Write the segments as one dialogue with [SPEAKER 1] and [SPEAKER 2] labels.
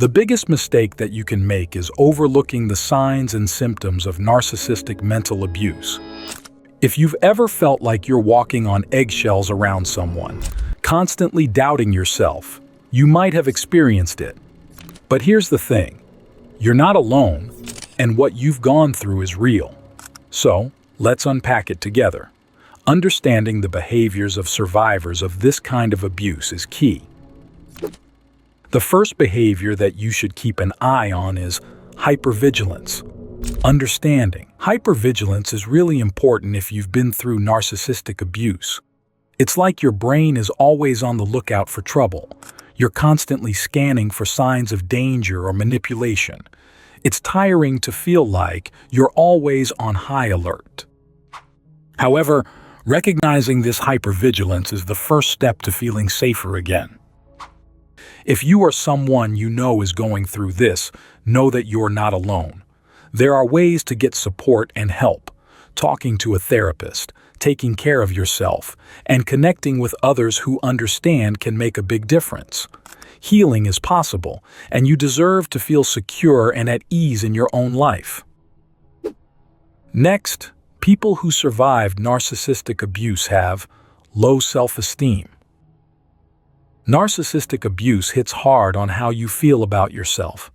[SPEAKER 1] The biggest mistake that you can make is overlooking the signs and symptoms of narcissistic mental abuse. If you've ever felt like you're walking on eggshells around someone, constantly doubting yourself, you might have experienced it. But here's the thing. You're not alone, and what you've gone through is real. So, let's unpack it together. Understanding the behaviors of survivors of this kind of abuse is key. The first behavior that you should keep an eye on is hypervigilance. Understanding hypervigilance is really important if you've been through narcissistic abuse. It's like your brain is always on the lookout for trouble. You're constantly scanning for signs of danger or manipulation. It's tiring to feel like you're always on high alert. However, recognizing this hypervigilance is the first step to feeling safer again. If you are someone you know is going through this, know that you're not alone. There are ways to get support and help. Talking to a therapist, taking care of yourself, and connecting with others who understand can make a big difference. Healing is possible, and you deserve to feel secure and at ease in your own life. Next, people who survived narcissistic abuse have low self-esteem. Narcissistic abuse hits hard on how you feel about yourself.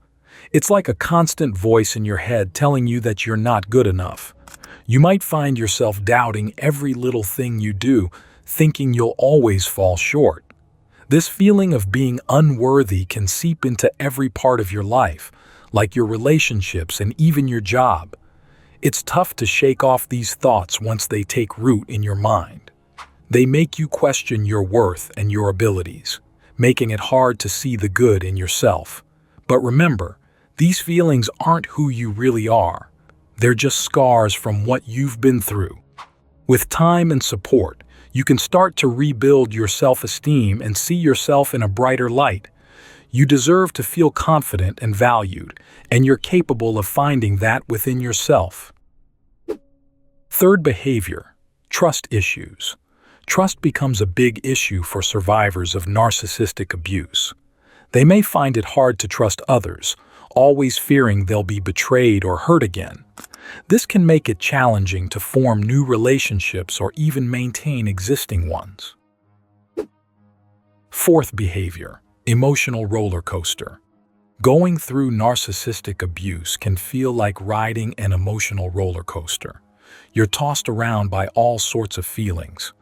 [SPEAKER 1] It's like a constant voice in your head telling you that you're not good enough. You might find yourself doubting every little thing you do, thinking you'll always fall short. This feeling of being unworthy can seep into every part of your life, like your relationships and even your job. It's tough to shake off these thoughts once they take root in your mind. They make you question your worth and your abilities, making it hard to see the good in yourself. But remember, these feelings aren't who you really are. They're just scars from what you've been through. With time and support, you can start to rebuild your self-esteem and see yourself in a brighter light. You deserve to feel confident and valued, and you're capable of finding that within yourself. Third behavior, trust issues. Trust becomes a big issue for survivors of narcissistic abuse. They may find it hard to trust others, always fearing they'll be betrayed or hurt again. This can make it challenging to form new relationships or even maintain existing ones. Fourth behavior, emotional roller coaster. Going through narcissistic abuse can feel like riding an emotional roller coaster. You're tossed around by all sorts of feelings.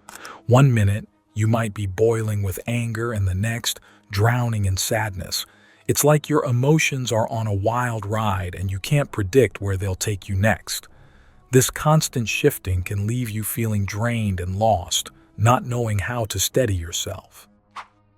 [SPEAKER 1] One minute, you might be boiling with anger, and the next, drowning in sadness. It's like your emotions are on a wild ride and you can't predict where they'll take you next. This constant shifting can leave you feeling drained and lost, not knowing how to steady yourself.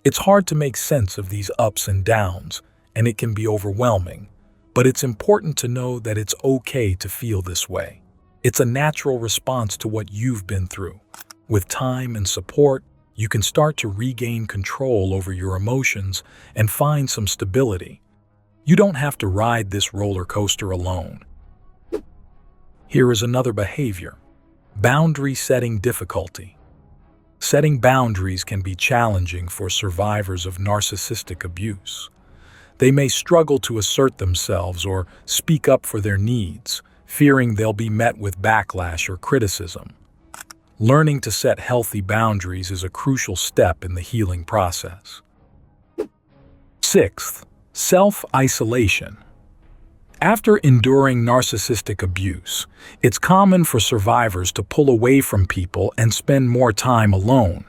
[SPEAKER 1] It's hard to make sense of these ups and downs, and it can be overwhelming, but it's important to know that it's okay to feel this way. It's a natural response to what you've been through. With time and support, you can start to regain control over your emotions and find some stability. You don't have to ride this roller coaster alone. Here is another behavior: boundary setting difficulty. Setting boundaries can be challenging for survivors of narcissistic abuse. They may struggle to assert themselves or speak up for their needs, fearing they'll be met with backlash or criticism. Learning to set healthy boundaries is a crucial step in the healing process. Sixth, self-isolation. After enduring narcissistic abuse, it's common for survivors to pull away from people and spend more time alone.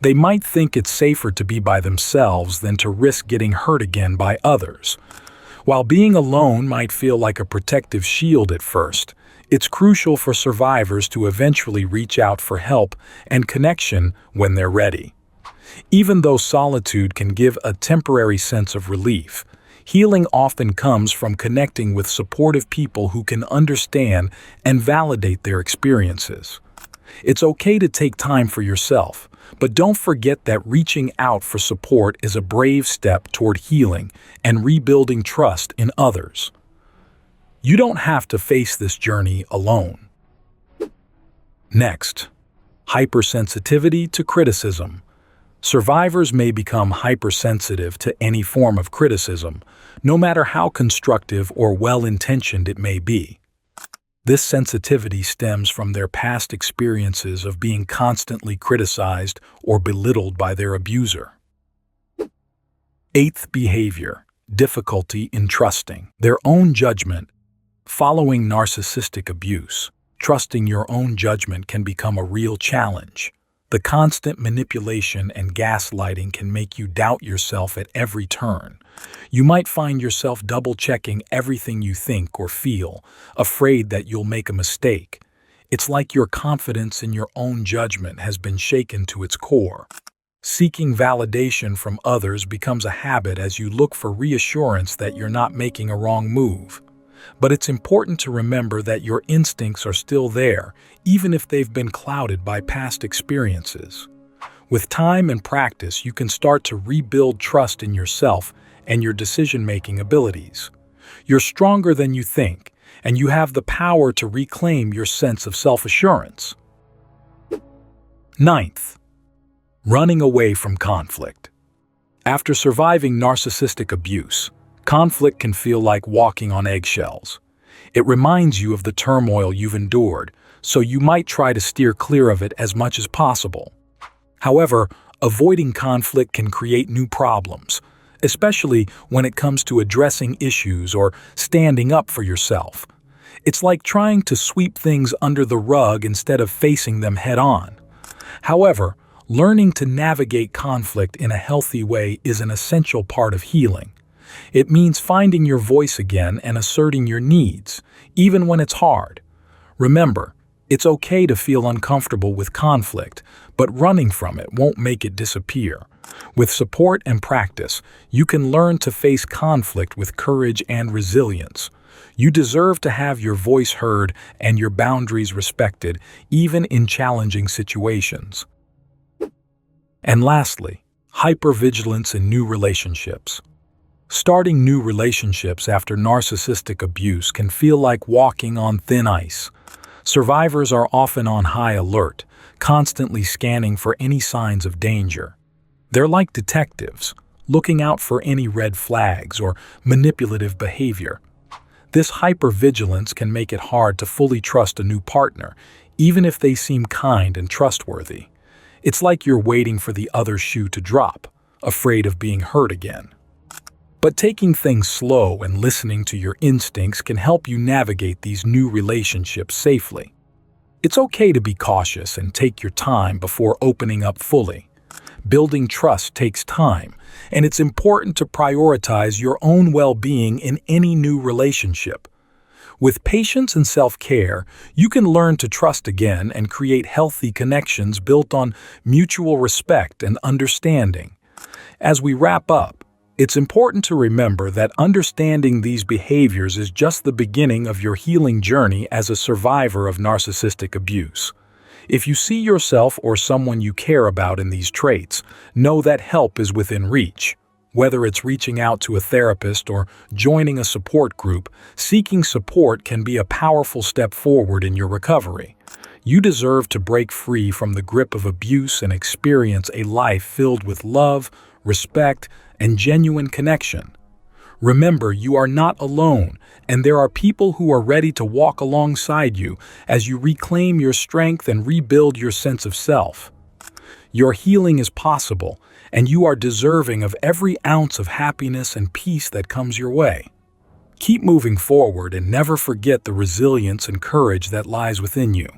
[SPEAKER 1] They might think it's safer to be by themselves than to risk getting hurt again by others. While being alone might feel like a protective shield at first, it's crucial for survivors to eventually reach out for help and connection when they're ready. Even though solitude can give a temporary sense of relief, healing often comes from connecting with supportive people who can understand and validate their experiences. It's okay to take time for yourself, but don't forget that reaching out for support is a brave step toward healing and rebuilding trust in others. You don't have to face this journey alone. Next, hypersensitivity to criticism. Survivors may become hypersensitive to any form of criticism, no matter how constructive or well-intentioned it may be. This sensitivity stems from their past experiences of being constantly criticized or belittled by their abuser. Eighth behavior, difficulty in trusting their own judgment. Following narcissistic abuse, trusting your own judgment can become a real challenge. The constant manipulation and gaslighting can make you doubt yourself at every turn. You might find yourself double-checking everything you think or feel, afraid that you'll make a mistake. It's like your confidence in your own judgment has been shaken to its core. Seeking validation from others becomes a habit as you look for reassurance that you're not making a wrong move. But it's important to remember that your instincts are still there, even if they've been clouded by past experiences. With time and practice, you can start to rebuild trust in yourself and your decision-making abilities. You're stronger than you think, and you have the power to reclaim your sense of self-assurance. Ninth, running away from conflict. After surviving narcissistic abuse, conflict can feel like walking on eggshells. It reminds you of the turmoil you've endured, so you might try to steer clear of it as much as possible. However, avoiding conflict can create new problems, especially when it comes to addressing issues or standing up for yourself. It's like trying to sweep things under the rug instead of facing them head-on. However, learning to navigate conflict in a healthy way is an essential part of healing. It means finding your voice again and asserting your needs, even when it's hard. Remember, it's okay to feel uncomfortable with conflict, but running from it won't make it disappear. With support and practice, you can learn to face conflict with courage and resilience. You deserve to have your voice heard and your boundaries respected, even in challenging situations. And lastly, hypervigilance in new relationships. Starting new relationships after narcissistic abuse can feel like walking on thin ice. Survivors are often on high alert, constantly scanning for any signs of danger. They're like detectives, looking out for any red flags or manipulative behavior. This hypervigilance can make it hard to fully trust a new partner, even if they seem kind and trustworthy. It's like you're waiting for the other shoe to drop, afraid of being hurt again. But taking things slow and listening to your instincts can help you navigate these new relationships safely. It's okay to be cautious and take your time before opening up fully. Building trust takes time, and it's important to prioritize your own well-being in any new relationship. With patience and self-care, you can learn to trust again and create healthy connections built on mutual respect and understanding. As we wrap up, it's important to remember that understanding these behaviors is just the beginning of your healing journey as a survivor of narcissistic abuse. If you see yourself or someone you care about in these traits, know that help is within reach. Whether it's reaching out to a therapist or joining a support group, seeking support can be a powerful step forward in your recovery. You deserve to break free from the grip of abuse and experience a life filled with love, respect, and genuine connection. Remember, you are not alone, and there are people who are ready to walk alongside you as you reclaim your strength and rebuild your sense of self. Your healing is possible, and you are deserving of every ounce of happiness and peace that comes your way. Keep moving forward and never forget the resilience and courage that lies within you.